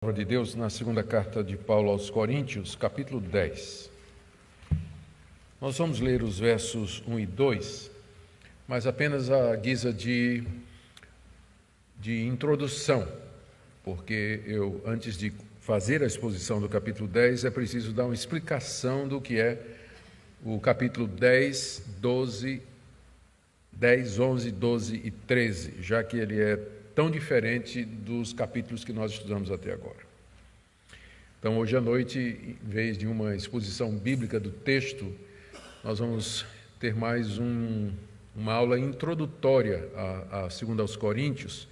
Palavra de Deus na segunda carta de Paulo aos Coríntios, capítulo 10. Nós vamos ler os versos 1 e 2, mas apenas à guisa de introdução, porque antes de fazer a exposição do capítulo 10, é preciso dar uma explicação do que é o capítulo 10, 11, 12 e 13, já que ele é tão diferente dos capítulos que nós estudamos até agora. Então, hoje à noite, em vez de uma exposição bíblica do texto, nós vamos ter mais uma aula introdutória a 2 aos Coríntios,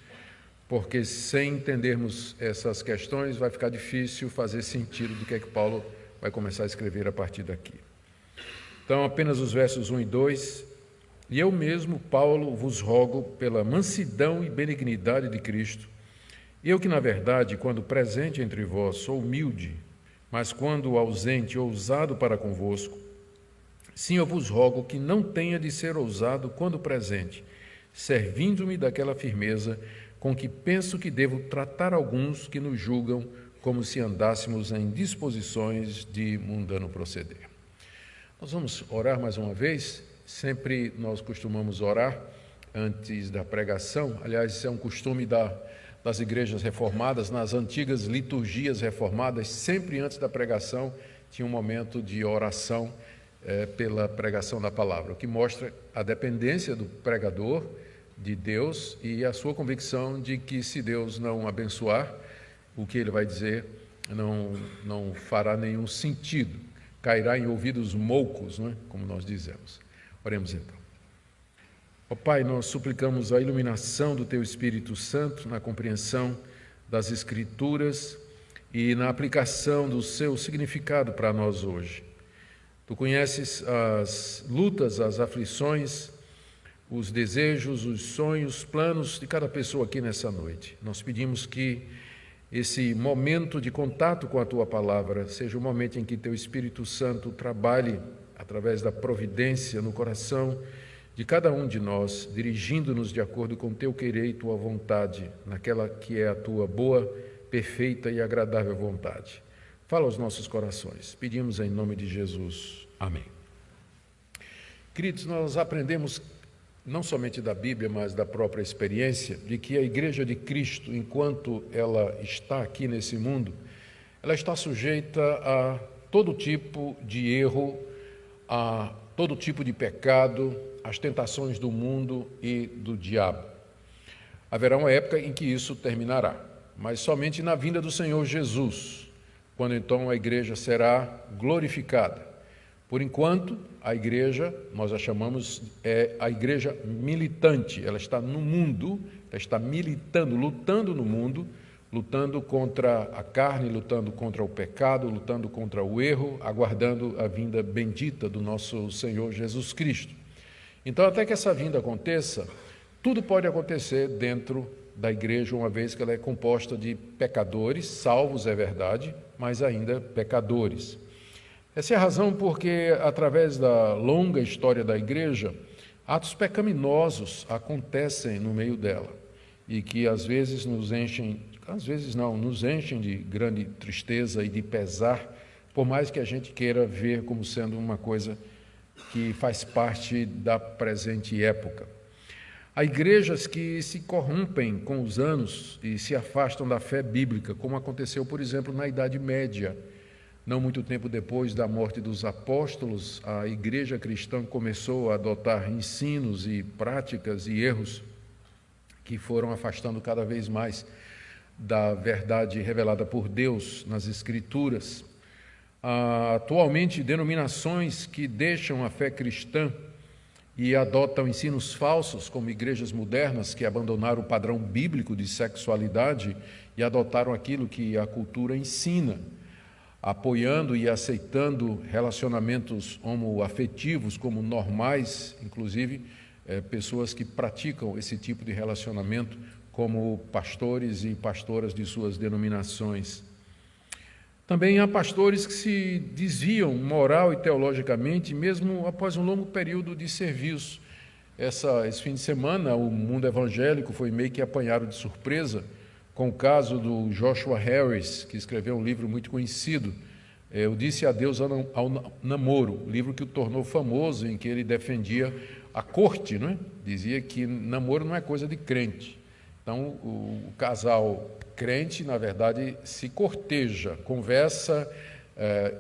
porque sem entendermos essas questões vai ficar difícil fazer sentido do que é que Paulo vai começar a escrever a partir daqui. Então, apenas os versos 1 e 2. E eu mesmo, Paulo, vos rogo pela mansidão e benignidade de Cristo, eu que, na verdade, quando presente entre vós, sou humilde, mas quando ausente, ousado para convosco, sim, eu vos rogo que não tenha de ser ousado quando presente, servindo-me daquela firmeza com que penso que devo tratar alguns que nos julgam como se andássemos em disposições de mundano proceder. Nós vamos orar mais uma vez. Sempre nós costumamos orar antes da pregação. Aliás, isso é um costume das igrejas reformadas. Nas antigas liturgias reformadas, sempre antes da pregação, tinha um momento de oração pela pregação da palavra, o que mostra a dependência do pregador de Deus e a sua convicção de que, se Deus não abençoar, o que ele vai dizer não fará nenhum sentido, cairá em ouvidos moucos, não é? Como nós dizemos. Oremos então. Ó Pai, nós suplicamos a iluminação do Teu Espírito Santo na compreensão das Escrituras e na aplicação do seu significado para nós hoje. Tu conheces as lutas, as aflições, os desejos, os sonhos, os planos de cada pessoa aqui nessa noite. Nós pedimos que esse momento de contato com a Tua Palavra seja o momento em que Teu Espírito Santo trabalhe através da providência no coração de cada um de nós, dirigindo-nos de acordo com Teu querer e Tua vontade, naquela que é a Tua boa, perfeita e agradável vontade. Fala aos nossos corações. Pedimos em nome de Jesus. Amém. Queridos, nós aprendemos, não somente da Bíblia, mas da própria experiência, de que a Igreja de Cristo, enquanto ela está aqui nesse mundo, ela está sujeita a todo tipo de erro, a todo tipo de pecado, às tentações do mundo e do diabo. Haverá uma época em que isso terminará, mas somente na vinda do Senhor Jesus, quando então a igreja será glorificada. Por enquanto, a igreja, nós a chamamos, a igreja militante. Ela está no mundo, ela está militando, lutando no mundo, lutando contra a carne, lutando contra o pecado, lutando contra o erro, aguardando a vinda bendita do nosso Senhor Jesus Cristo. Então, até que essa vinda aconteça, tudo pode acontecer dentro da igreja, uma vez que ela é composta de pecadores, salvos é verdade, mas ainda pecadores. Essa é a razão porque, através da longa história da igreja, atos pecaminosos acontecem no meio dela e que às vezes nos enchem de grande tristeza e de pesar, por mais que a gente queira ver como sendo uma coisa que faz parte da presente época. Há igrejas que se corrompem com os anos e se afastam da fé bíblica, como aconteceu, por exemplo, na Idade Média. Não muito tempo depois da morte dos apóstolos, a igreja cristã começou a adotar ensinos e práticas e erros que foram afastando cada vez mais da verdade revelada por Deus nas Escrituras. Atualmente, denominações que deixam a fé cristã e adotam ensinos falsos, como igrejas modernas que abandonaram o padrão bíblico de sexualidade e adotaram aquilo que a cultura ensina, apoiando e aceitando relacionamentos homoafetivos como normais, inclusive pessoas que praticam esse tipo de relacionamento como pastores e pastoras de suas denominações. Também há pastores que se desviam moral e teologicamente, mesmo após um longo período de serviço. Esse fim de semana, o mundo evangélico foi meio que apanhado de surpresa com o caso do Joshua Harris, que escreveu um livro muito conhecido, Eu Disse Adeus ao Namoro, livro que o tornou famoso, em que ele defendia a corte, não é? Dizia que namoro não é coisa de crente. Então, o casal crente, na verdade, se corteja, conversa,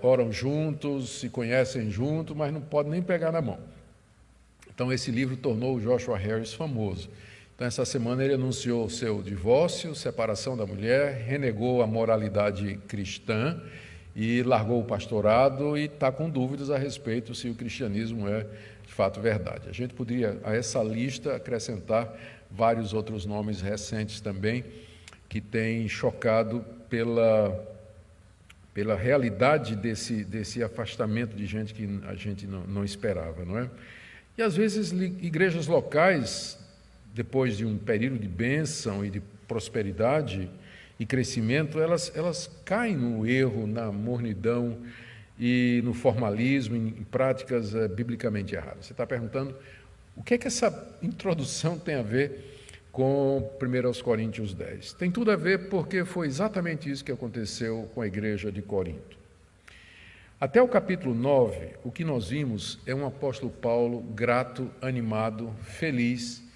oram juntos, se conhecem juntos, mas não pode nem pegar na mão. Então, esse livro tornou o Joshua Harris famoso. Então, essa semana ele anunciou o seu divórcio, separação da mulher, renegou a moralidade cristã e largou o pastorado e está com dúvidas a respeito se o cristianismo é, de fato, verdade. A gente poderia, a essa lista, acrescentar vários outros nomes recentes também, que têm chocado pela realidade desse afastamento de gente que a gente não esperava, não é? E, às vezes, igrejas locais, depois de um período de bênção e de prosperidade e crescimento, elas caem no erro, na mornidão e no formalismo, em práticas biblicamente erradas. Você está perguntando o que é que essa introdução tem a ver com 1 Coríntios 10? Tem tudo a ver, porque foi exatamente isso que aconteceu com a igreja de Corinto. Até o capítulo 9, o que nós vimos é um apóstolo Paulo grato, animado, feliz,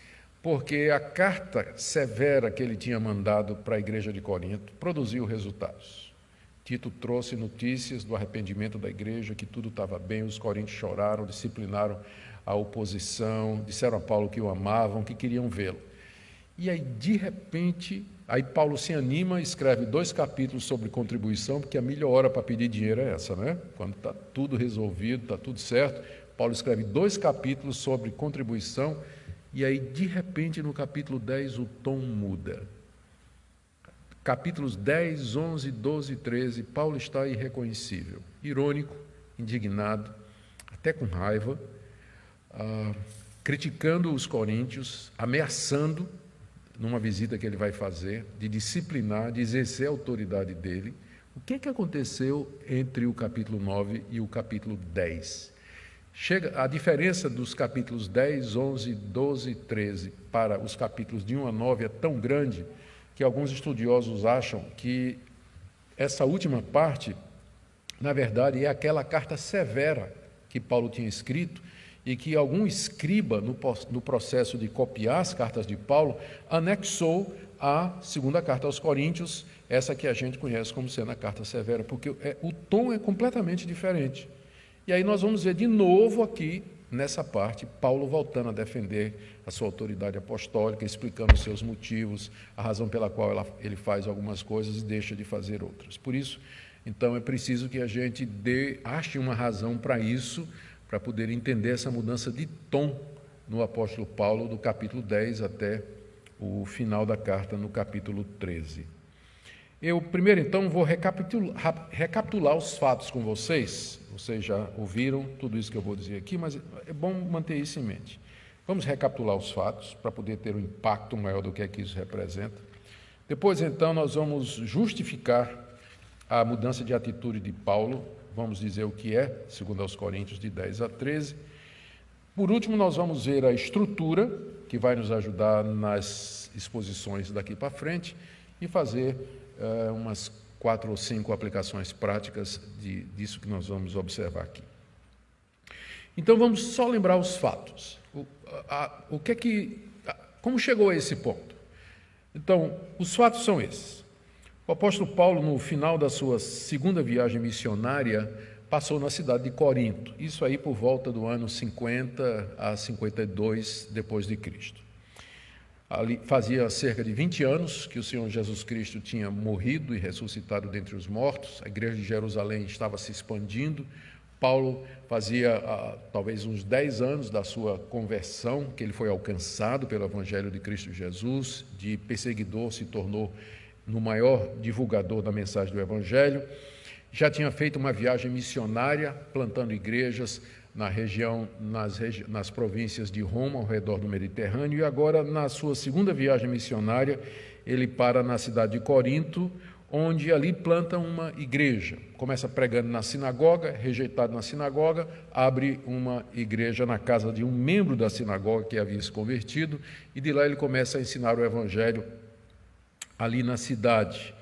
porque a carta severa que ele tinha mandado para a igreja de Corinto produziu resultados. Tito trouxe notícias do arrependimento da igreja, que tudo estava bem, os coríntios choraram, disciplinaram a oposição, disseram a Paulo que o amavam, que queriam vê-lo. E aí, de repente, aí Paulo se anima e escreve 2 capítulos sobre contribuição, porque a melhor hora para pedir dinheiro é essa, né? Quando está tudo resolvido, está tudo certo. Paulo escreve 2 capítulos sobre contribuição, e aí, de repente, no capítulo 10, o tom muda. Capítulos 10, 11, 12 e 13, Paulo está irreconhecível, irônico, indignado, até com raiva, criticando os coríntios, ameaçando, numa visita que ele vai fazer, de disciplinar, de exercer a autoridade dele. O que aconteceu entre o capítulo 9 e o capítulo 10? A diferença dos capítulos 10, 11, 12 e 13 para os capítulos de 1 a 9 é tão grande que alguns estudiosos acham que essa última parte, na verdade, é aquela carta severa que Paulo tinha escrito e que algum escriba, no processo de copiar as cartas de Paulo, anexou à segunda carta aos Coríntios, essa que a gente conhece como sendo a carta severa, porque o tom é completamente diferente. E aí nós vamos ver de novo aqui, nessa parte, Paulo voltando a defender a sua autoridade apostólica, explicando os seus motivos, a razão pela qual ele faz algumas coisas e deixa de fazer outras. Por isso, então, é preciso que a gente ache uma razão para isso, para poder entender essa mudança de tom no apóstolo Paulo, do capítulo 10 até o final da carta, no capítulo 13. Eu, primeiro, então, vou recapitular os fatos com vocês. Vocês já ouviram tudo isso que eu vou dizer aqui, mas é bom manter isso em mente. Vamos recapitular os fatos, para poder ter um impacto maior do que é que isso representa. Depois, então, nós vamos justificar a mudança de atitude de Paulo. Vamos dizer o que é, segundo aos Coríntios, de 10 a 13. Por último, nós vamos ver a estrutura, que vai nos ajudar nas exposições daqui para frente, e fazer umas 4 ou 5 aplicações práticas disso que nós vamos observar aqui. Então, vamos só lembrar os fatos. Como chegou a esse ponto? Então, os fatos são esses. O apóstolo Paulo, no final da sua segunda viagem missionária, passou na cidade de Corinto, isso aí por volta do ano 50 a 52 depois de Cristo. Ali fazia cerca de 20 anos que o Senhor Jesus Cristo tinha morrido e ressuscitado dentre os mortos, a igreja de Jerusalém estava se expandindo. Paulo fazia talvez uns 10 anos da sua conversão, que ele foi alcançado pelo Evangelho de Cristo Jesus, de perseguidor se tornou no maior divulgador da mensagem do Evangelho. Já tinha feito uma viagem missionária, plantando igrejas na região, nas províncias de Roma, ao redor do Mediterrâneo, e agora, na sua segunda viagem missionária, ele para na cidade de Corinto, onde ali planta uma igreja. Começa pregando na sinagoga, rejeitado na sinagoga, abre uma igreja na casa de um membro da sinagoga que havia se convertido, e de lá ele começa a ensinar o Evangelho ali na cidade.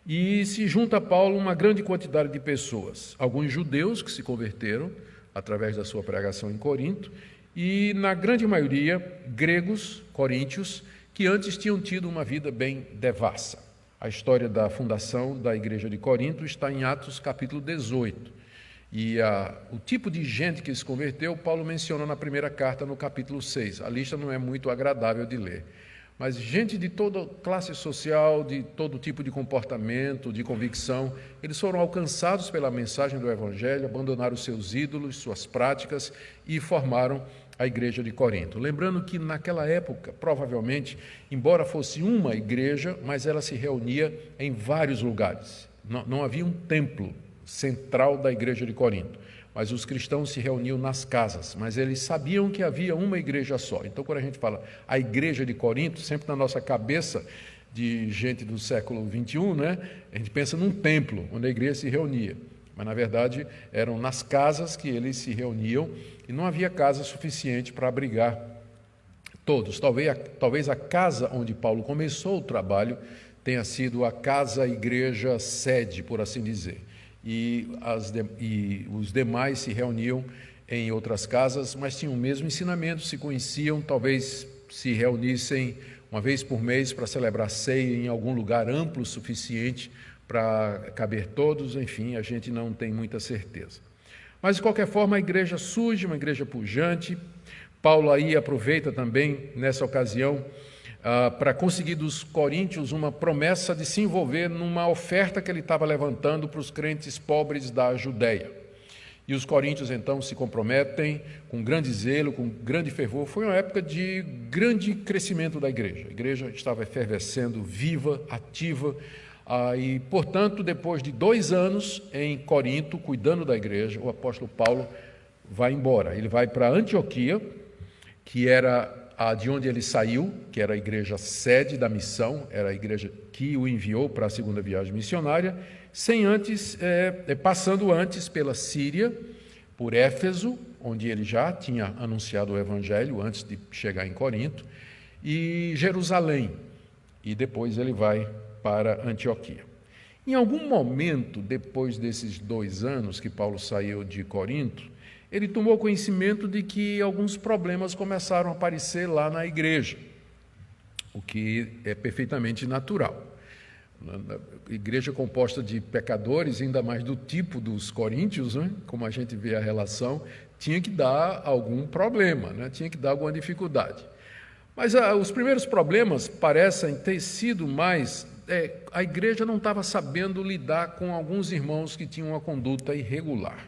E se junta a Paulo uma grande quantidade de pessoas, alguns judeus que se converteram através da sua pregação em Corinto, e na grande maioria gregos, coríntios, que antes tinham tido uma vida bem devassa. A história da fundação da igreja de Corinto está em Atos capítulo 18. E o tipo de gente que se converteu, Paulo menciona na primeira carta, no capítulo 6. A lista não é muito agradável de ler. Mas gente de toda classe social, de todo tipo de comportamento, de convicção, eles foram alcançados pela mensagem do Evangelho, abandonaram seus ídolos, suas práticas e formaram a igreja de Corinto. Lembrando que naquela época, provavelmente, embora fosse uma igreja, mas ela se reunia em vários lugares. Não havia um templo central da igreja de Corinto, mas os cristãos se reuniam nas casas, mas eles sabiam que havia uma igreja só. Então, quando a gente fala a igreja de Corinto, sempre na nossa cabeça de gente do século XXI, né, a gente pensa num templo, onde a igreja se reunia. Mas, na verdade, eram nas casas que eles se reuniam e não havia casa suficiente para abrigar todos. Talvez a casa onde Paulo começou o trabalho tenha sido a casa-igreja sede, por assim dizer. E os demais se reuniam em outras casas, mas tinham o mesmo ensinamento, se conheciam, talvez se reunissem uma vez por mês para celebrar ceia em algum lugar amplo o suficiente para caber todos, enfim, a gente não tem muita certeza. Mas, de qualquer forma, a igreja surge, uma igreja pujante. Paulo aí aproveita também, nessa ocasião, para conseguir dos coríntios uma promessa de se envolver numa oferta que ele estava levantando para os crentes pobres da Judéia. E os coríntios, então, se comprometem com grande zelo, com grande fervor. Foi uma época de grande crescimento da igreja. A igreja estava efervescendo, viva, ativa. E, portanto, depois de 2 anos em Corinto, cuidando da igreja, o apóstolo Paulo vai embora. Ele vai para Antioquia, que era de onde ele saiu, que era a igreja sede da missão, era a igreja que o enviou para a segunda viagem missionária, passando antes pela Síria, por Éfeso, onde ele já tinha anunciado o evangelho antes de chegar em Corinto, e Jerusalém, e depois ele vai para Antioquia. Em algum momento, depois desses 2 anos que Paulo saiu de Corinto, ele tomou conhecimento de que alguns problemas começaram a aparecer lá na igreja, o que é perfeitamente natural. A igreja composta de pecadores, ainda mais do tipo dos coríntios, né, como a gente vê a relação, tinha que dar algum problema, né, tinha que dar alguma dificuldade. Mas os primeiros problemas parecem ter sido mais... a igreja não estava sabendo lidar com alguns irmãos que tinham uma conduta irregular.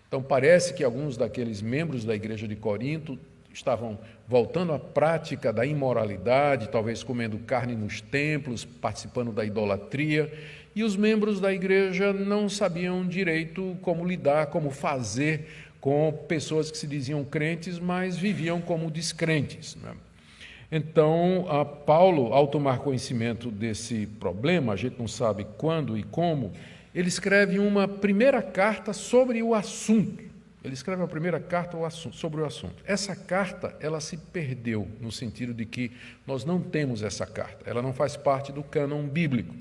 Então, parece que alguns daqueles membros da igreja de Corinto estavam voltando à prática da imoralidade, talvez comendo carne nos templos, participando da idolatria, e os membros da igreja não sabiam direito como lidar, como fazer com pessoas que se diziam crentes, mas viviam como descrentes, né? Então, Paulo, ao tomar conhecimento desse problema, a gente não sabe quando e como, ele escreve uma primeira carta sobre o assunto. Ele escreve uma primeira carta sobre o assunto. Essa carta, ela se perdeu, no sentido de que nós não temos essa carta. Ela não faz parte do cânon bíblico.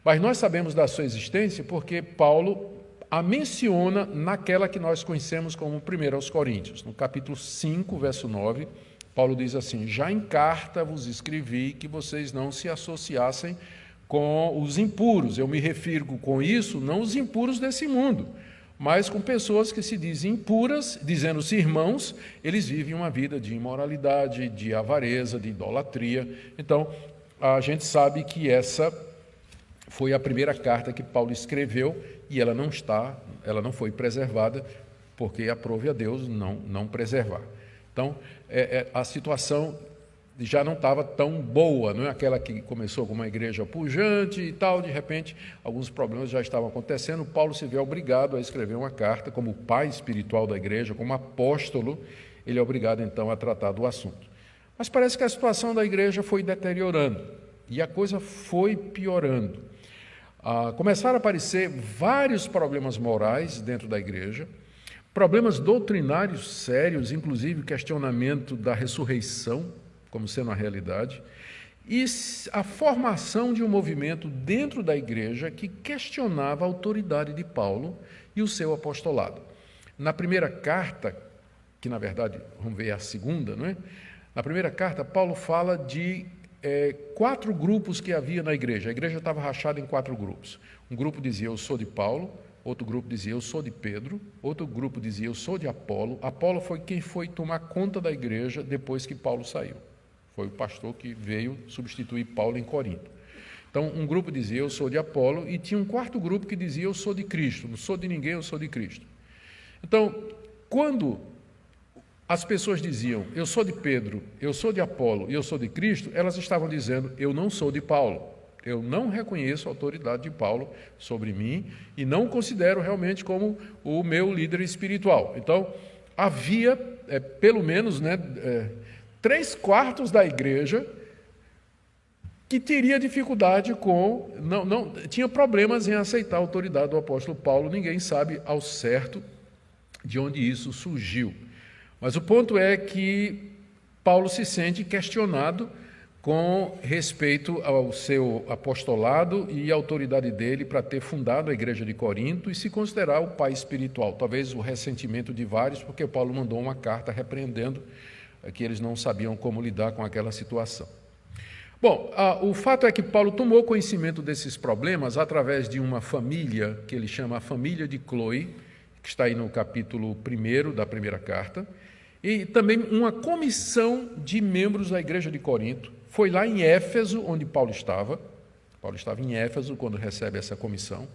Mas nós sabemos da sua existência porque Paulo a menciona naquela que nós conhecemos como 1 aos Coríntios. No capítulo 5, verso 9, Paulo diz assim: já em carta vos escrevi que vocês não se associassem com os impuros. Eu me refiro com isso, não os impuros desse mundo, mas com pessoas que se dizem impuras, dizendo-se irmãos, eles vivem uma vida de imoralidade, de avareza, de idolatria. Então, a gente sabe que essa foi a primeira carta que Paulo escreveu e ela não foi preservada, porque aprove a Deus não preservar. Então, a situação já não estava tão boa, não é aquela que começou com uma igreja pujante e tal, de repente, alguns problemas já estavam acontecendo. Paulo se vê obrigado a escrever uma carta, como pai espiritual da igreja, como apóstolo, ele é obrigado, então, a tratar do assunto. Mas parece que a situação da igreja foi deteriorando, e a coisa foi piorando. Começaram a aparecer vários problemas morais dentro da igreja, problemas doutrinários sérios, inclusive o questionamento da ressurreição, como sendo a realidade, e a formação de um movimento dentro da igreja que questionava a autoridade de Paulo e o seu apostolado. Na primeira carta, que na verdade, vamos ver a segunda, não é? Na primeira carta, Paulo fala de 4 grupos que havia na igreja. A igreja estava rachada em 4 grupos. Um grupo dizia, eu sou de Paulo. Outro grupo dizia, eu sou de Pedro. Outro grupo dizia, eu sou de Apolo. Apolo foi quem foi tomar conta da igreja depois que Paulo saiu. Foi o pastor que veio substituir Paulo em Corinto. Então, um grupo dizia, eu sou de Apolo, e tinha um 4º grupo que dizia, eu sou de Cristo. Não sou de ninguém, eu sou de Cristo. Então, quando as pessoas diziam, eu sou de Pedro, eu sou de Apolo e eu sou de Cristo, elas estavam dizendo, eu não sou de Paulo. Eu não reconheço a autoridade de Paulo sobre mim e não o considero realmente como o meu líder espiritual. Então, havia, pelo menos, 3/4 da igreja que teria dificuldade tinha problemas em aceitar a autoridade do apóstolo Paulo. Ninguém sabe ao certo de onde isso surgiu. Mas o ponto é que Paulo se sente questionado com respeito ao seu apostolado e a autoridade dele para ter fundado a igreja de Corinto e se considerar o pai espiritual. Talvez o ressentimento de vários, porque Paulo mandou uma carta repreendendo que eles não sabiam como lidar com aquela situação. Bom, o fato é que Paulo tomou conhecimento desses problemas através de uma família que ele chama a família de Cloe, que está aí no capítulo 1 da primeira carta, e também uma comissão de membros da igreja de Corinto. Foi lá em Éfeso, onde Paulo estava. Paulo estava em Éfeso quando recebe essa comissão.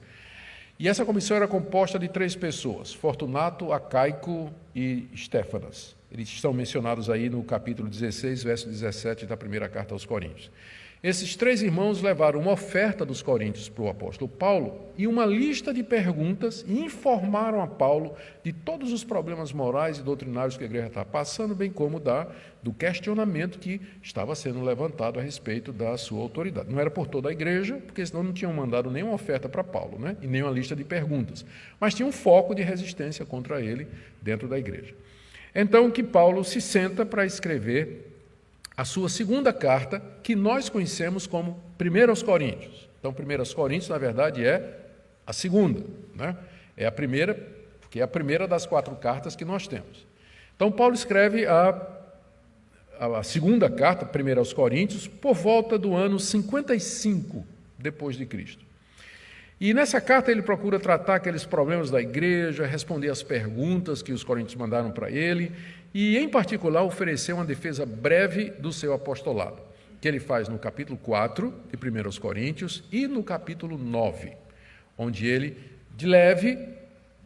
E essa comissão era composta de 3 pessoas, Fortunato, Acaico e Estéfanas. Eles estão mencionados aí no capítulo 16, verso 17 da primeira carta aos Coríntios. Esses 3 irmãos levaram uma oferta dos coríntios para o apóstolo Paulo e uma lista de perguntas e informaram a Paulo de todos os problemas morais e doutrinários que a igreja está passando, bem como do questionamento que estava sendo levantado a respeito da sua autoridade. Não era por toda a igreja, porque senão não tinham mandado nenhuma oferta para Paulo, né? E nem uma lista de perguntas, mas tinha um foco de resistência contra ele dentro da igreja. Então que Paulo se senta para escrever a sua segunda carta, que nós conhecemos como 1 aos Coríntios. Então, 1 aos Coríntios, na verdade, é a segunda, né? É a primeira, porque é a primeira das 4 cartas que nós temos. Então, Paulo escreve a segunda carta, 1 aos Coríntios, por volta do ano 55 depois de Cristo. E nessa carta ele procura tratar aqueles problemas da igreja, responder às perguntas que os coríntios mandaram para ele e, em particular, oferecer uma defesa breve do seu apostolado, que ele faz no capítulo 4 de 1 aos Coríntios e no capítulo 9, onde ele, de leve,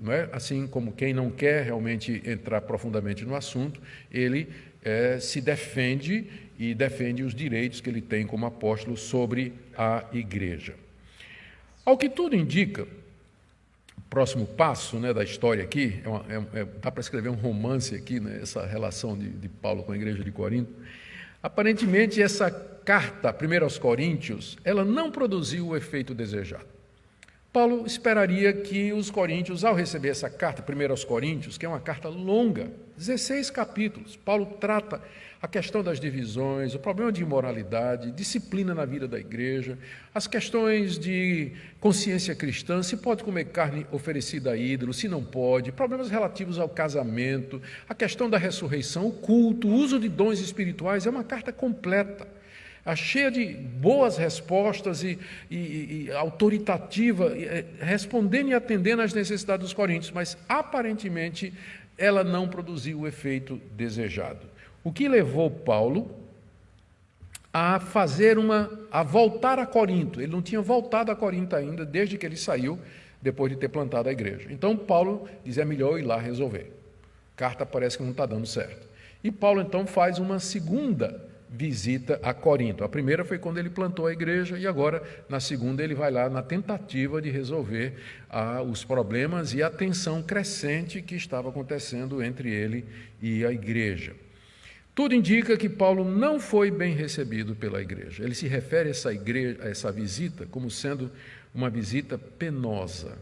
não é? Assim como quem não quer realmente entrar profundamente no assunto, ele se defende e defende os direitos que ele tem como apóstolo sobre a igreja. Ao que tudo indica, o próximo passo, né, da história aqui, dá para escrever um romance aqui, né, essa relação de Paulo com a igreja de Corinto. Aparentemente, essa carta, 1 aos Coríntios, ela não produziu o efeito desejado. Paulo esperaria que os coríntios, ao receber essa carta, 1 aos Coríntios, que é uma carta longa, 16 capítulos, Paulo trata a questão das divisões, o problema de imoralidade, disciplina na vida da igreja, as questões de consciência cristã, se pode comer carne oferecida a ídolo, se não pode, problemas relativos ao casamento, a questão da ressurreição, o culto, o uso de dons espirituais, é uma carta completa, cheia de boas respostas e autoritativa, respondendo e atendendo às necessidades dos coríntios, mas aparentemente ela não produziu o efeito desejado. O que levou Paulo a voltar a Corinto. Ele não tinha voltado a Corinto ainda, desde que ele saiu, depois de ter plantado a igreja. Então Paulo diz, é melhor ir lá resolver. A carta parece que não está dando certo. E Paulo então faz uma segunda visita a Corinto. A primeira foi quando ele plantou a igreja e agora, na segunda, ele vai lá na tentativa de resolver os problemas e a tensão crescente que estava acontecendo entre ele e a igreja. Tudo indica que Paulo não foi bem recebido pela igreja. Ele se refere a essa visita como sendo uma visita penosa,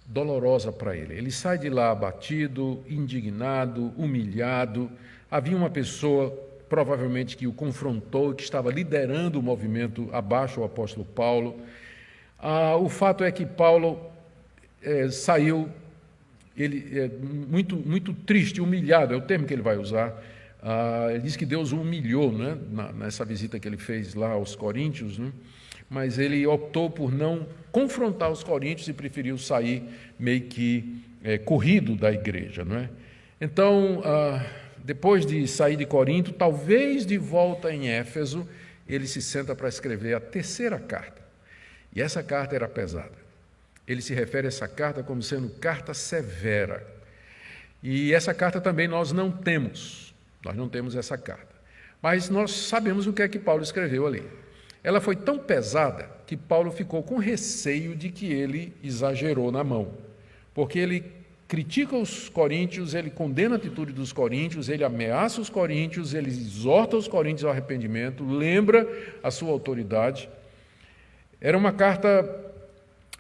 dolorosa para ele. Ele sai de lá abatido, indignado, humilhado. Havia uma pessoa provavelmente que o confrontou, que estava liderando o movimento abaixo do apóstolo Paulo. O fato é que Paulo saiu muito triste, humilhado, é o termo que ele vai usar. Ele diz que Deus o humilhou, né, nessa visita que ele fez lá aos Coríntios, né, mas ele optou por não confrontar os coríntios e preferiu sair meio que corrido da igreja, não é? Então, depois de sair de Corinto, talvez de volta em Éfeso, ele se senta para escrever a terceira carta. E essa carta era pesada. Ele se refere a essa carta como sendo carta severa. E essa carta também nós não temos essa carta. Mas nós sabemos o que é que Paulo escreveu ali. Ela foi tão pesada que Paulo ficou com receio de que ele exagerou na mão, porque ele critica os coríntios, ele condena a atitude dos coríntios, ele ameaça os coríntios, ele exorta os coríntios ao arrependimento, lembra a sua autoridade. Era uma carta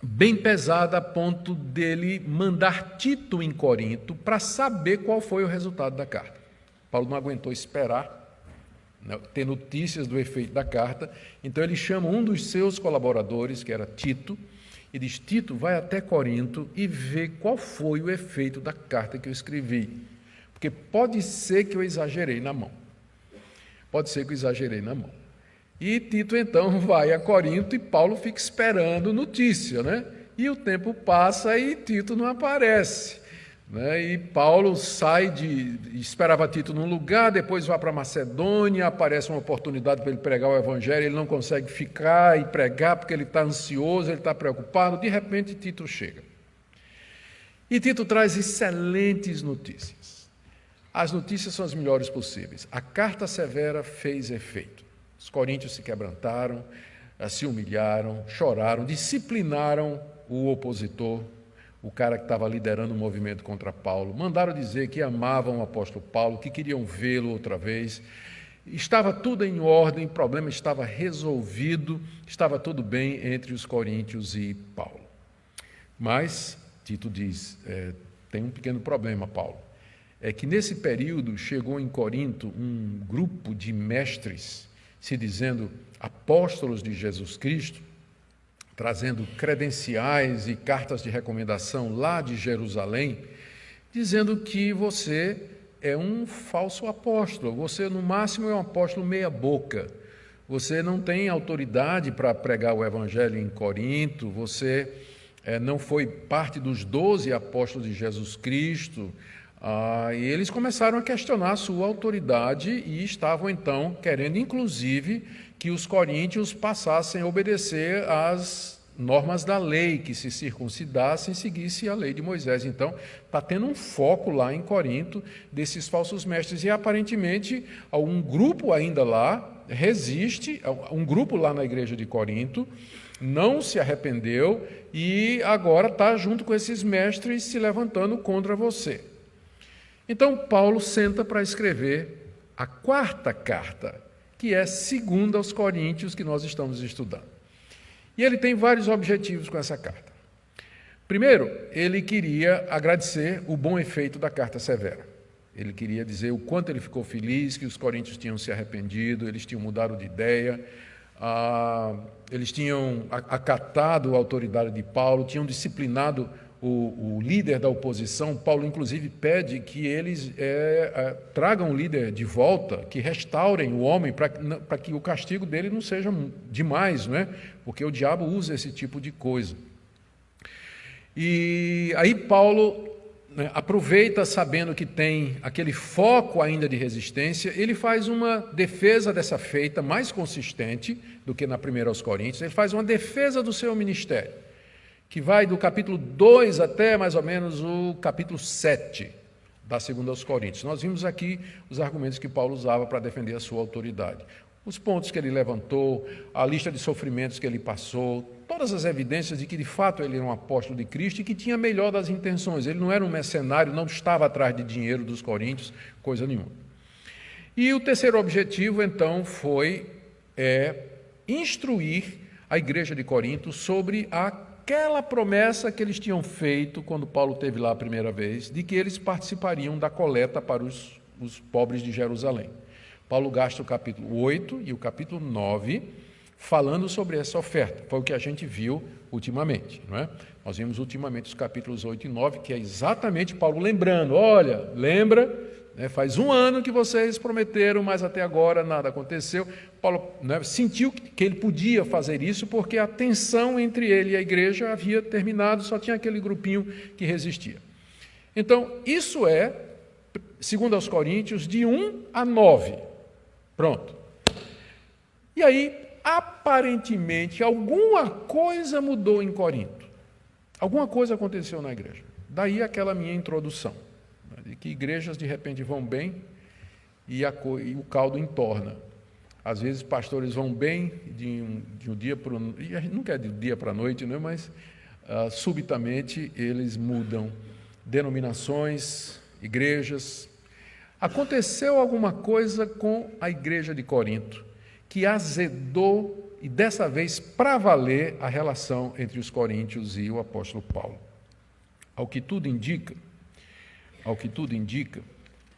bem pesada a ponto dele mandar Tito em Corinto para saber qual foi o resultado da carta. Paulo não aguentou esperar ter notícias do efeito da carta, então ele chama um dos seus colaboradores, que era Tito, e diz: Tito, vai até Corinto e vê qual foi o efeito da carta que eu escrevi, porque pode ser que eu exagerei na mão. E Tito então vai a Corinto e Paulo fica esperando notícia, né? E o tempo passa e Tito não aparece, né? E Paulo esperava Tito num lugar, depois vai para Macedônia, aparece uma oportunidade para ele pregar o evangelho, ele não consegue ficar e pregar porque ele está ansioso, ele está preocupado. De repente Tito chega. E Tito traz excelentes notícias. As notícias são as melhores possíveis. A carta severa fez efeito. Os coríntios se quebrantaram, se humilharam, choraram, disciplinaram o opositor, o cara que estava liderando o movimento contra Paulo. Mandaram dizer que amavam o apóstolo Paulo, que queriam vê-lo outra vez. Estava tudo em ordem, o problema estava resolvido, estava tudo bem entre os coríntios e Paulo. Mas Tito diz: tem um pequeno problema, Paulo. É que nesse período chegou em Corinto um grupo de mestres, se dizendo apóstolos de Jesus Cristo, trazendo credenciais e cartas de recomendação lá de Jerusalém, dizendo que você é um falso apóstolo, você no máximo é um apóstolo meia boca, você não tem autoridade para pregar o evangelho em Corinto, você não foi parte dos 12 apóstolos de Jesus Cristo. E eles começaram a questionar a sua autoridade e estavam então querendo inclusive que os coríntios passassem a obedecer às normas da lei, que se circuncidassem e seguissem a lei de Moisés. Então, está tendo um foco lá em Corinto desses falsos mestres e aparentemente um grupo ainda lá resiste, um grupo lá na igreja de Corinto não se arrependeu e agora está junto com esses mestres se levantando contra você. Então, Paulo senta para escrever a quarta carta, que é segunda aos Coríntios, que nós estamos estudando. E ele tem vários objetivos com essa carta. Primeiro, ele queria agradecer o bom efeito da carta severa. Ele queria dizer o quanto ele ficou feliz que os coríntios tinham se arrependido, eles tinham mudado de ideia, eles tinham acatado a autoridade de Paulo, tinham disciplinado o líder da oposição. Paulo, inclusive, pede que eles tragam o líder de volta, que restaurem o homem, para que o castigo dele não seja demais, não é? Porque o diabo usa esse tipo de coisa. E aí Paulo aproveita, sabendo que tem aquele foco ainda de resistência, ele faz uma defesa dessa feita mais consistente do que na primeira aos Coríntios, ele faz uma defesa do seu ministério, que vai do capítulo 2 até mais ou menos o capítulo 7 da segunda aos Coríntios. Nós vimos aqui os argumentos que Paulo usava para defender a sua autoridade. Os pontos que ele levantou, a lista de sofrimentos que ele passou, todas as evidências de que de fato ele era um apóstolo de Cristo e que tinha a melhor das intenções. Ele não era um mercenário, não estava atrás de dinheiro dos coríntios, coisa nenhuma. E o terceiro objetivo, então, foi instruir a igreja de Corinto sobre aquela promessa que eles tinham feito quando Paulo esteve lá a primeira vez, de que eles participariam da coleta para os pobres de Jerusalém. Paulo gasta o capítulo 8 e o capítulo 9 falando sobre essa oferta. Foi o que a gente viu ultimamente, não é? Nós vimos ultimamente os capítulos 8 e 9, que é exatamente Paulo lembrando, olha, lembra, né, faz 1 ano que vocês prometeram, mas até agora nada aconteceu. Paulo, né, sentiu que ele podia fazer isso porque a tensão entre ele e a igreja havia terminado, só tinha aquele grupinho que resistia. Então, isso é, segundo aos Coríntios, de 1 a 9. Pronto. E aí, aparentemente, alguma coisa mudou em Corinto. Alguma coisa aconteceu na igreja. Daí aquela minha introdução, né, de que igrejas de repente vão bem e o caldo entorna. Às vezes pastores vão bem de um dia para o... Nunca é de dia para a noite, né, mas subitamente eles mudam denominações, igrejas. Aconteceu alguma coisa com a igreja de Corinto, que azedou, e dessa vez para valer, a relação entre os coríntios e o apóstolo Paulo. Ao que tudo indica,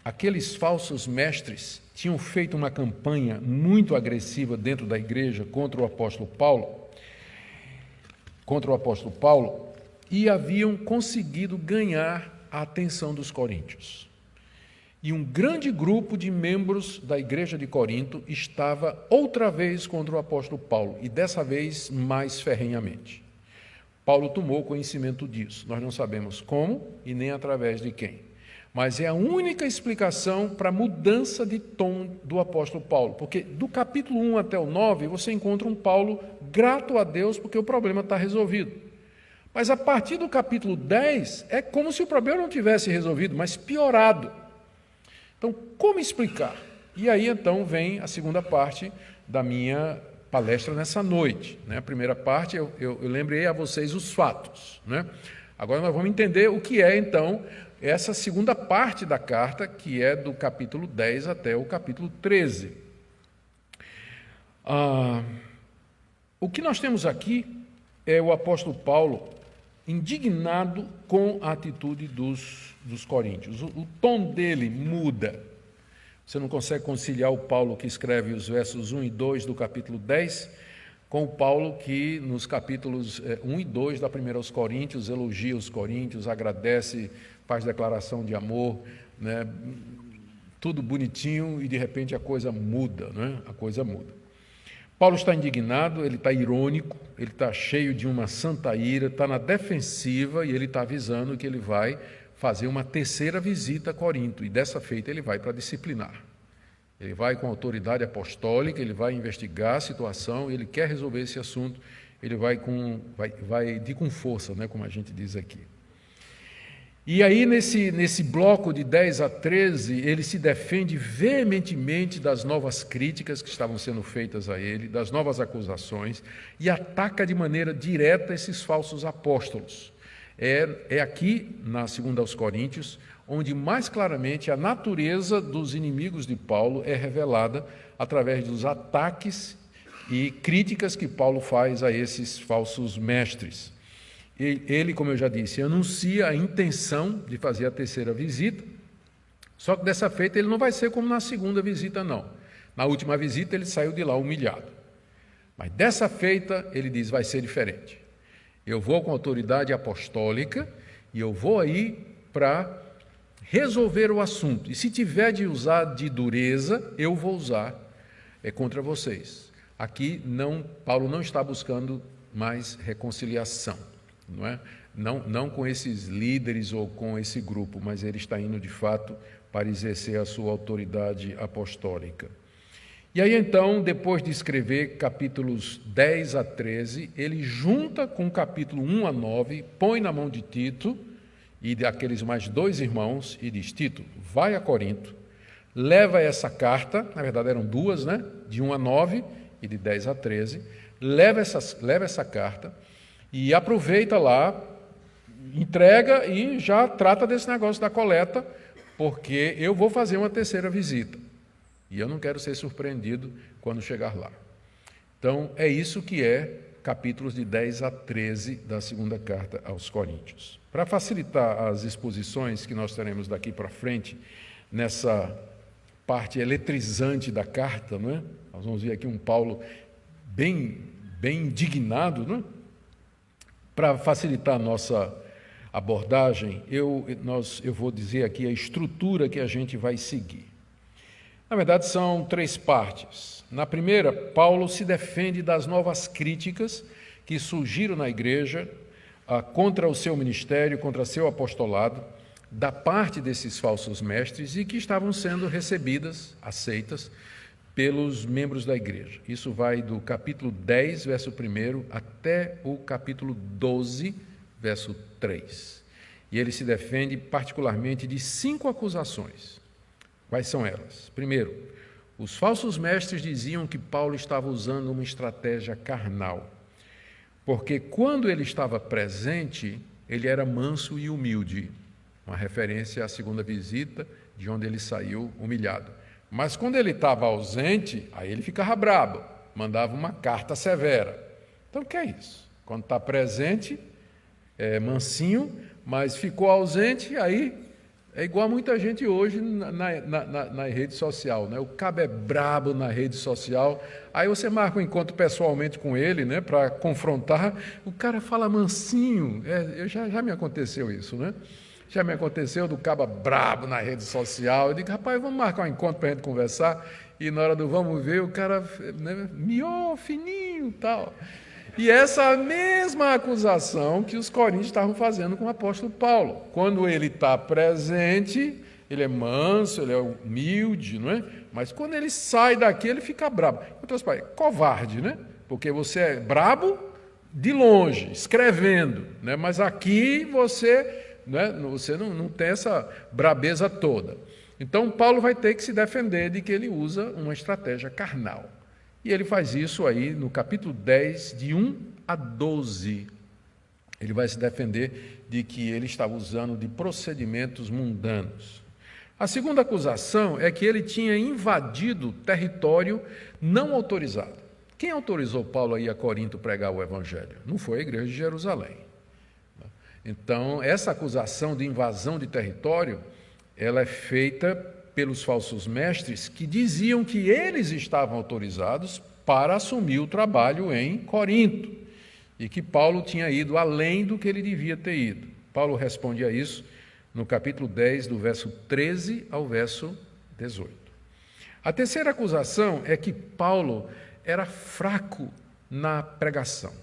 aqueles falsos mestres tinham feito uma campanha muito agressiva dentro da igreja contra o apóstolo Paulo, e haviam conseguido ganhar a atenção dos coríntios. E um grande grupo de membros da igreja de Corinto estava outra vez contra o apóstolo Paulo, e dessa vez mais ferrenhamente. Paulo tomou conhecimento disso. Nós não sabemos como e nem através de quem. Mas é a única explicação para a mudança de tom do apóstolo Paulo. Porque do capítulo 1 até o 9, você encontra um Paulo grato a Deus porque o problema está resolvido. Mas a partir do capítulo 10, é como se o problema não tivesse resolvido, mas piorado. Então, como explicar? E aí, então, vem a segunda parte da minha palestra nessa noite, né? A primeira parte, eu lembrei a vocês os fatos, né? Agora nós vamos entender o que é, então, essa segunda parte da carta, que é do capítulo 10 até o capítulo 13. O que nós temos aqui é o apóstolo Paulo indignado com a atitude dos coríntios. O tom dele muda. Você não consegue conciliar o Paulo que escreve os versos 1 e 2 do capítulo 10 com o Paulo que nos capítulos 1 e 2 da 1 aos Coríntios elogia os coríntios, agradece, faz declaração de amor, né? Tudo bonitinho e de repente a coisa muda, né? A coisa muda. Paulo está indignado, ele está irônico, ele está cheio de uma santa ira, está na defensiva e ele está avisando que ele vai fazer uma terceira visita a Corinto, e dessa feita ele vai para disciplinar. Ele vai com autoridade apostólica, ele vai investigar a situação, ele quer resolver esse assunto, ele vai com força, né, como a gente diz aqui. E aí, nesse bloco de 10 a 13, ele se defende veementemente das novas críticas que estavam sendo feitas a ele, das novas acusações, e ataca de maneira direta esses falsos apóstolos. É aqui, na 2 aos Coríntios, onde mais claramente a natureza dos inimigos de Paulo é revelada através dos ataques e críticas que Paulo faz a esses falsos mestres. Ele, como eu já disse, anuncia a intenção de fazer a terceira visita, só que dessa feita ele não vai ser como na segunda visita, não. Na última visita ele saiu de lá humilhado. Mas dessa feita ele diz, vai ser diferente. Eu vou com autoridade apostólica e eu vou aí para resolver o assunto. E se tiver de usar de dureza, eu vou usar contra vocês. Aqui Paulo não está buscando mais reconciliação. Não é? Não com esses líderes ou com esse grupo, mas ele está indo de fato para exercer a sua autoridade apostólica. E aí então, depois de escrever capítulos 10 a 13, ele junta com o capítulo 1 a 9, põe na mão de Tito e daqueles mais 2 irmãos e diz, Tito, vai a Corinto, leva essa carta, na verdade eram 2, né? De 1 a 9 e de 10 a 13, leva essa carta, e aproveita lá, entrega e já trata desse negócio da coleta, porque eu vou fazer uma terceira visita. E eu não quero ser surpreendido quando chegar lá. Então, é isso que é capítulos de 10 a 13 da segunda carta aos Coríntios. Para facilitar as exposições que nós teremos daqui para frente, nessa parte eletrizante da carta, não é? Nós vamos ver aqui um Paulo bem indignado, não é? Para facilitar a nossa abordagem, eu vou dizer aqui a estrutura que a gente vai seguir. Na verdade, são 3 partes. Na primeira, Paulo se defende das novas críticas que surgiram na igreja contra o seu ministério, contra seu apostolado, da parte desses falsos mestres e que estavam sendo recebidas, aceitas, pelos membros da igreja. Isso vai do capítulo 10, verso 1, até o capítulo 12, verso 3. E ele se defende particularmente de 5 acusações. Quais são elas? Primeiro, os falsos mestres diziam que Paulo estava usando uma estratégia carnal, porque quando ele estava presente, ele era manso e humilde, uma referência à segunda visita, de onde ele saiu humilhado. Mas quando ele estava ausente, aí ele ficava brabo, mandava uma carta severa. Então, o que é isso? Quando está presente, é mansinho, mas ficou ausente, aí é igual a muita gente hoje na rede social, né? O cabo é brabo na rede social, aí você marca um encontro pessoalmente com ele, né, para confrontar, o cara fala mansinho, já me aconteceu isso, né? Já me aconteceu do cabo brabo na rede social, eu digo, rapaz, vamos marcar um encontro para a gente conversar, e na hora do vamos ver, o cara, né, mió, fininho e tal. E essa mesma acusação que os coríntios estavam fazendo com o apóstolo Paulo. Quando ele está presente, ele é manso, ele é humilde, não é? Mas quando ele sai daqui, ele fica brabo. Outras palavras, covarde, né? Porque você é brabo de longe, escrevendo, né? Mas aqui você, né, você não tem essa brabeza toda. Então, Paulo vai ter que se defender de que ele usa uma estratégia carnal. E ele faz isso aí no capítulo 10, de 1 a 12. Ele vai se defender de que ele estava usando de procedimentos mundanos. A segunda acusação é que ele tinha invadido território não autorizado. Quem autorizou Paulo a ir a Corinto pregar o evangelho? Não foi a igreja de Jerusalém. Então, essa acusação de invasão de território, ela é feita pelos falsos mestres que diziam que eles estavam autorizados para assumir o trabalho em Corinto e que Paulo tinha ido além do que ele devia ter ido. Paulo responde a isso no capítulo 10, do verso 13 ao verso 18. A terceira acusação é que Paulo era fraco na pregação.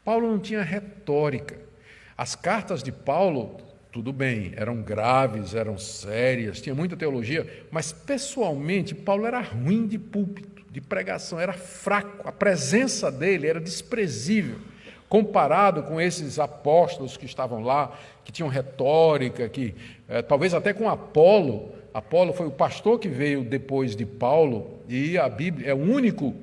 Paulo não tinha retórica. As cartas de Paulo, tudo bem, eram graves, eram sérias, tinha muita teologia, mas pessoalmente Paulo era ruim de púlpito, de pregação, era fraco, a presença dele era desprezível, comparado com esses apóstolos que estavam lá, que tinham retórica, que talvez até com Apolo. Apolo foi o pastor que veio depois de Paulo, e a Bíblia é o único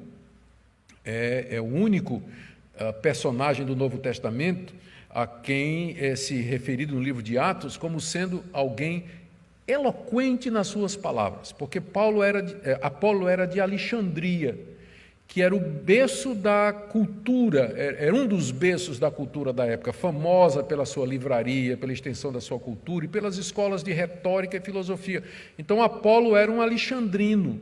personagem do Novo Testamento a quem é se referido no livro de Atos como sendo alguém eloquente nas suas palavras, porque Apolo era de Alexandria, que era o berço da cultura, era um dos berços da cultura da época, famosa pela sua livraria, pela extensão da sua cultura e pelas escolas de retórica e filosofia. Então Apolo era um alexandrino,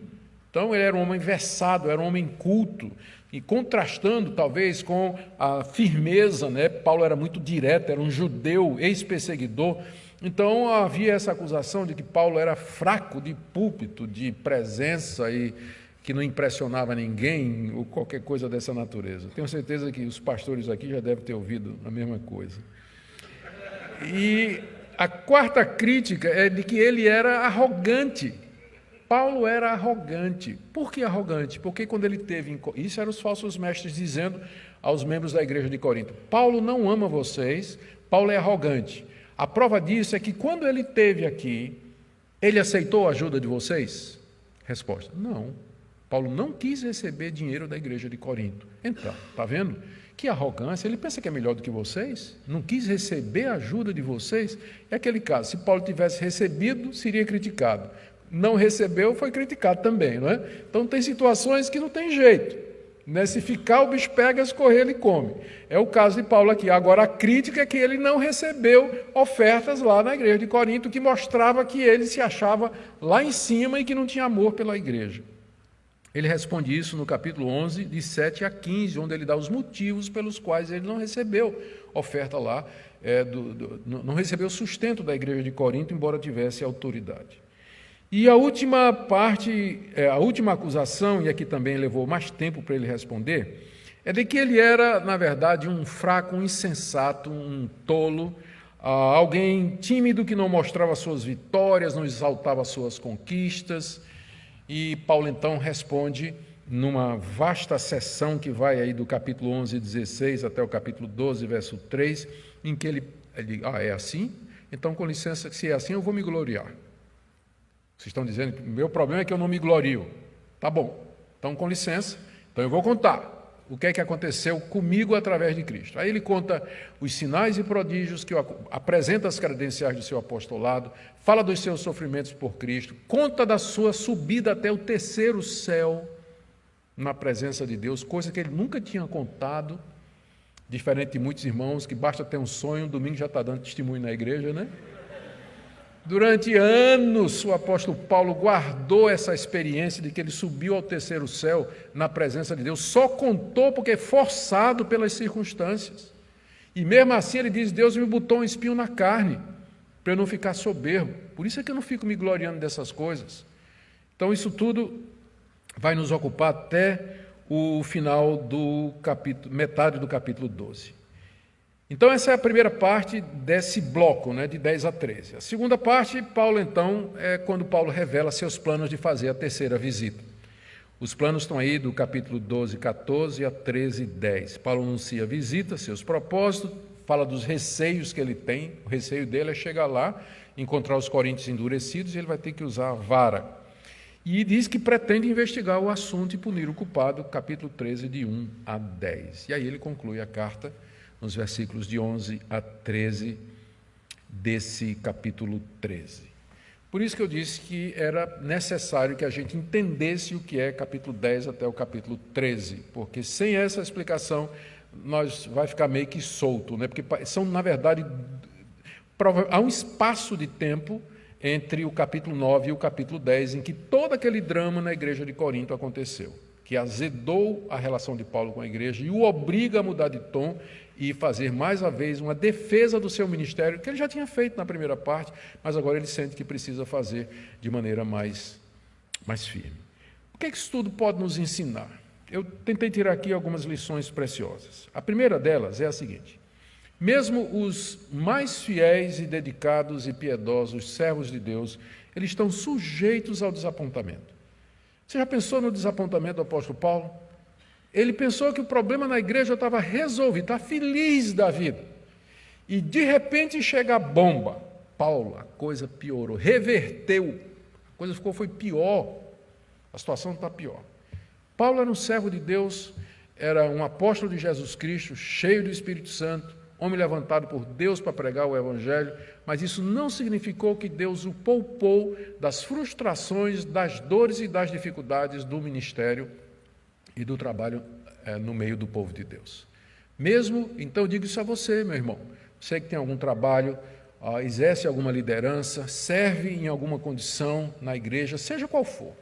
então ele era um homem versado, era um homem culto, e contrastando talvez com a firmeza, né? Paulo era muito direto, era um judeu, ex-perseguidor, então havia essa acusação de que Paulo era fraco de púlpito, de presença e que não impressionava ninguém, ou qualquer coisa dessa natureza. Tenho certeza que os pastores aqui já devem ter ouvido a mesma coisa. E a quarta crítica é de que ele era arrogante. Paulo era arrogante. Por que arrogante? Porque quando ele teve... Isso eram os falsos mestres dizendo aos membros da igreja de Corinto: Paulo não ama vocês, Paulo é arrogante. A prova disso é que quando ele esteve aqui, ele aceitou a ajuda de vocês? Resposta: não. Paulo não quis receber dinheiro da igreja de Corinto. Então, está vendo? Que arrogância, ele pensa que é melhor do que vocês? Não quis receber a ajuda de vocês? É aquele caso, se Paulo tivesse recebido, seria criticado. Não recebeu, foi criticado também, não é? Então tem situações que não tem jeito. Né? Se ficar, o bicho pega, se correr, ele come. É o caso de Paulo aqui. Agora, a crítica é que ele não recebeu ofertas lá na igreja de Corinto, que mostrava que ele se achava lá em cima e que não tinha amor pela igreja. Ele responde isso no capítulo 11, de 7 a 15, onde ele dá os motivos pelos quais ele não recebeu oferta lá, não recebeu sustento da igreja de Corinto, embora tivesse autoridade. E a última parte, a última acusação, e aqui também levou mais tempo para ele responder, é de que ele era, na verdade, um fraco, um insensato, um tolo, alguém tímido que não mostrava suas vitórias, não exaltava suas conquistas. E Paulo então responde numa vasta sessão que vai aí do capítulo 11, 16 até o capítulo 12, verso 3, em que ele diz, é assim? Então, com licença, se é assim, eu vou me gloriar. Vocês estão dizendo que o meu problema é que eu não me glorio. Tá bom, então com licença, então eu vou contar o que é que aconteceu comigo através de Cristo. Aí ele conta os sinais e prodígios, apresenta as credenciais do seu apostolado, fala dos seus sofrimentos por Cristo, conta da sua subida até o terceiro céu na presença de Deus, coisa que ele nunca tinha contado, diferente de muitos irmãos que basta ter um sonho, domingo já está dando testemunho na igreja, né? Durante anos, o apóstolo Paulo guardou essa experiência de que ele subiu ao terceiro céu na presença de Deus, só contou porque é forçado pelas circunstâncias. E mesmo assim ele diz, Deus me botou um espinho na carne, para eu não ficar soberbo. Por isso é que eu não fico me gloriando dessas coisas. Então isso tudo vai nos ocupar até o final do capítulo, metade do capítulo 12. Então, essa é a primeira parte desse bloco, né, de 10 a 13. A segunda parte, Paulo, então, é quando Paulo revela seus planos de fazer a terceira visita. Os planos estão aí do capítulo 12, 14 a 13, 10. Paulo anuncia a visita, seus propósitos, fala dos receios que ele tem. O receio dele é chegar lá, encontrar os coríntios endurecidos e ele vai ter que usar a vara. E diz que pretende investigar o assunto e punir o culpado, capítulo 13, de 1 a 10. E aí ele conclui a carta nos versículos de 11 a 13 desse capítulo 13. Por isso que eu disse que era necessário que a gente entendesse o que é capítulo 10 até o capítulo 13, porque sem essa explicação vai ficar meio que solto, né? Porque são, na verdade, há um espaço de tempo entre o capítulo 9 e o capítulo 10, em que todo aquele drama na igreja de Corinto aconteceu, que azedou a relação de Paulo com a igreja e o obriga a mudar de tom e fazer mais uma vez uma defesa do seu ministério, que ele já tinha feito na primeira parte, mas agora ele sente que precisa fazer de maneira mais firme. O que é que isso tudo pode nos ensinar? Eu tentei tirar aqui algumas lições preciosas. A primeira delas é a seguinte: mesmo os mais fiéis e dedicados e piedosos servos de Deus, eles estão sujeitos ao desapontamento. Você já pensou no desapontamento do apóstolo Paulo? Ele pensou que o problema na igreja estava resolvido, está feliz da vida. E de repente chega a bomba. Paulo, a coisa piorou, reverteu. A coisa foi pior. A situação está pior. Paulo era um servo de Deus, era um apóstolo de Jesus Cristo, cheio do Espírito Santo, homem levantado por Deus para pregar o Evangelho, mas isso não significou que Deus o poupou das frustrações, das dores e das dificuldades do ministério e do trabalho no meio do povo de Deus. Mesmo, então eu digo isso a você, meu irmão, você que tem algum trabalho, exerce alguma liderança, serve em alguma condição na igreja, seja qual for,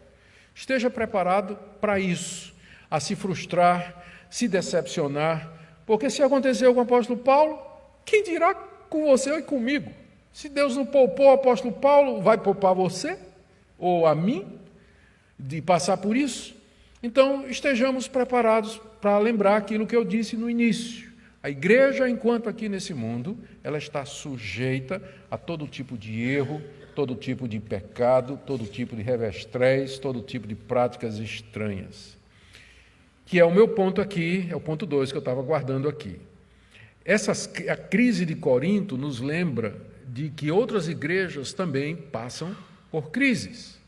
esteja preparado para isso, a se frustrar, se decepcionar, porque se aconteceu com o apóstolo Paulo, quem dirá com você e comigo? Se Deus não poupou o apóstolo Paulo, vai poupar você ou a mim de passar por isso? Então, estejamos preparados para lembrar aquilo que eu disse no início. A igreja, enquanto aqui nesse mundo, ela está sujeita a todo tipo de erro, todo tipo de pecado, todo tipo de revestrez, todo tipo de práticas estranhas. Que é o meu ponto aqui, é o ponto 2 que eu estava guardando aqui. A crise de Corinto nos lembra de que outras igrejas também passam por crises.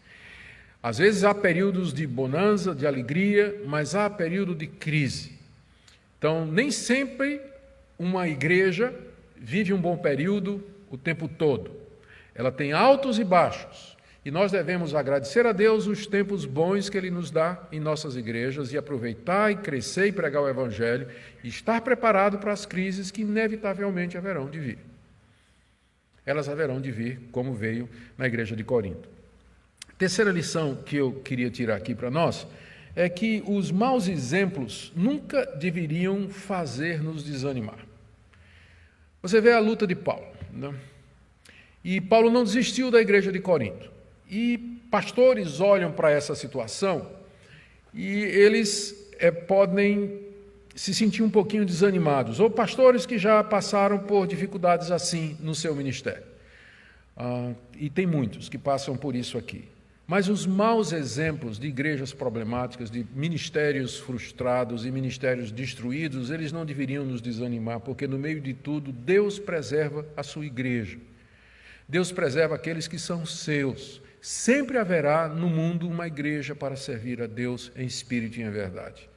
Às vezes há períodos de bonança, de alegria, mas há período de crise. Então, nem sempre uma igreja vive um bom período o tempo todo. Ela tem altos e baixos. E nós devemos agradecer a Deus os tempos bons que Ele nos dá em nossas igrejas e aproveitar e crescer e pregar o Evangelho e estar preparado para as crises que inevitavelmente haverão de vir. Elas haverão de vir, como veio na igreja de Corinto. Terceira lição que eu queria tirar aqui para nós é que os maus exemplos nunca deveriam fazer-nos desanimar. Você vê a luta de Paulo, né? E Paulo não desistiu da igreja de Corinto. E pastores olham para essa situação e eles podem se sentir um pouquinho desanimados, ou pastores que já passaram por dificuldades assim no seu ministério. E tem muitos que passam por isso aqui. Mas os maus exemplos de igrejas problemáticas, de ministérios frustrados e ministérios destruídos, eles não deveriam nos desanimar, porque no meio de tudo, Deus preserva a sua igreja. Deus preserva aqueles que são seus. Sempre haverá no mundo uma igreja para servir a Deus em espírito e em verdade.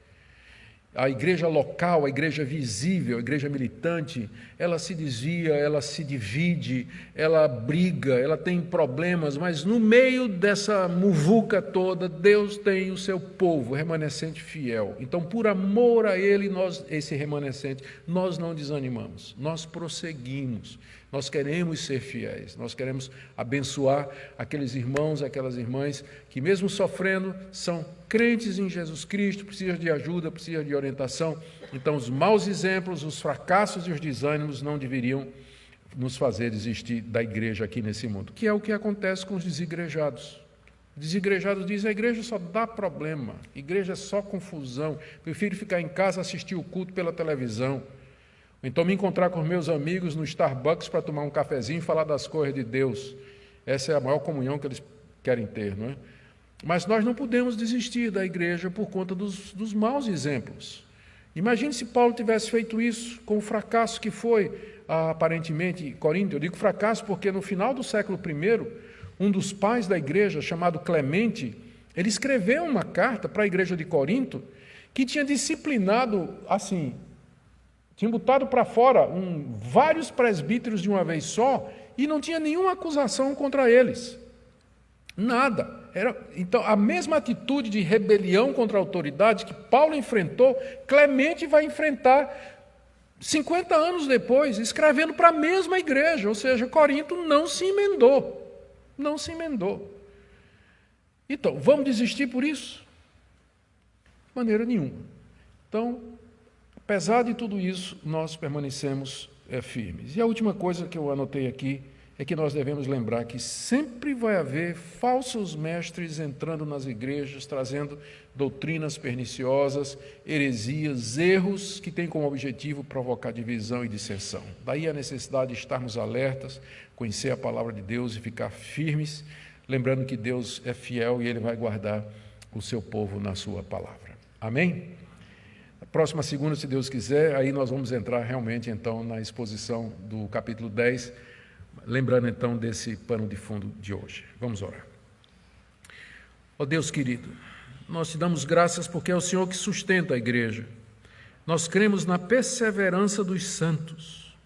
A igreja local, a igreja visível, a igreja militante, ela se desvia, ela se divide, ela briga, ela tem problemas, mas no meio dessa muvuca toda, Deus tem o seu povo, remanescente fiel. Então, por amor a Ele, esse remanescente, nós não desanimamos, nós prosseguimos, nós queremos ser fiéis, nós queremos abençoar aqueles irmãos, aquelas irmãs que mesmo sofrendo, são crentes em Jesus Cristo, precisam de ajuda, precisam de orientação. Então, os maus exemplos, os fracassos e os desânimos não deveriam nos fazer desistir da igreja aqui nesse mundo, que é o que acontece com os desigrejados. Desigrejados dizem, a igreja só dá problema, a igreja é só confusão, prefiro ficar em casa assistir o culto pela televisão, então me encontrar com meus amigos no Starbucks para tomar um cafezinho e falar das coisas de Deus. Essa é a maior comunhão que eles querem ter, não é? Mas nós não podemos desistir da igreja por conta dos maus exemplos. Imagine se Paulo tivesse feito isso com o fracasso que foi, aparentemente, Corinto. Eu digo fracasso porque no final do século I, um dos pais da igreja, chamado Clemente, ele escreveu uma carta para a igreja de Corinto que tinha disciplinado, assim, tinha botado para fora vários presbíteros de uma vez só e não tinha nenhuma acusação contra eles. Nada. Então, a mesma atitude de rebelião contra a autoridade que Paulo enfrentou, Clemente vai enfrentar 50 anos depois, escrevendo para a mesma igreja, ou seja, Corinto não se emendou. Não se emendou. Então, vamos desistir por isso? De maneira nenhuma. Então, apesar de tudo isso, nós permanecemos firmes. E a última coisa que eu anotei aqui é que nós devemos lembrar que sempre vai haver falsos mestres entrando nas igrejas, trazendo doutrinas perniciosas, heresias, erros que têm como objetivo provocar divisão e dissensão. Daí a necessidade de estarmos alertas, conhecer a palavra de Deus e ficar firmes, lembrando que Deus é fiel e Ele vai guardar o seu povo na sua palavra. Amém? Na próxima segunda, se Deus quiser, aí nós vamos entrar realmente então na exposição do capítulo 10, lembrando então desse pano de fundo de hoje. Vamos orar. Ó Deus querido, nós te damos graças porque é o Senhor que sustenta a igreja. Nós cremos na perseverança dos santos,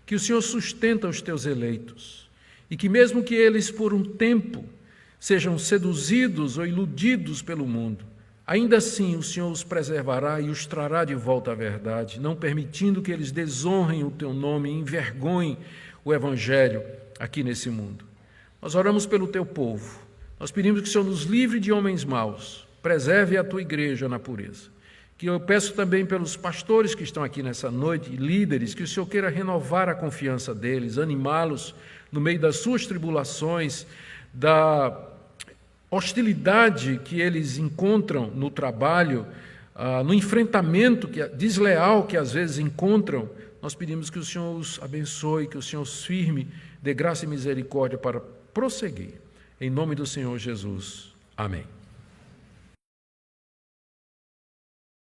que o Senhor sustenta os teus eleitos e que mesmo que eles por um tempo sejam seduzidos ou iludidos pelo mundo, ainda assim o Senhor os preservará e os trará de volta à verdade, não permitindo que eles desonrem o teu nome e envergonhem o Evangelho aqui nesse mundo. Nós oramos pelo teu povo, nós pedimos que o Senhor nos livre de homens maus, preserve a tua igreja na pureza. Que eu peço também pelos pastores que estão aqui nessa noite, líderes, que o Senhor queira renovar a confiança deles, animá-los no meio das suas tribulações, da hostilidade que eles encontram no trabalho, no enfrentamento desleal que às vezes encontram. Nós pedimos que o Senhor os abençoe, que o Senhor os firme, dê graça e misericórdia para prosseguir. Em nome do Senhor Jesus. Amém.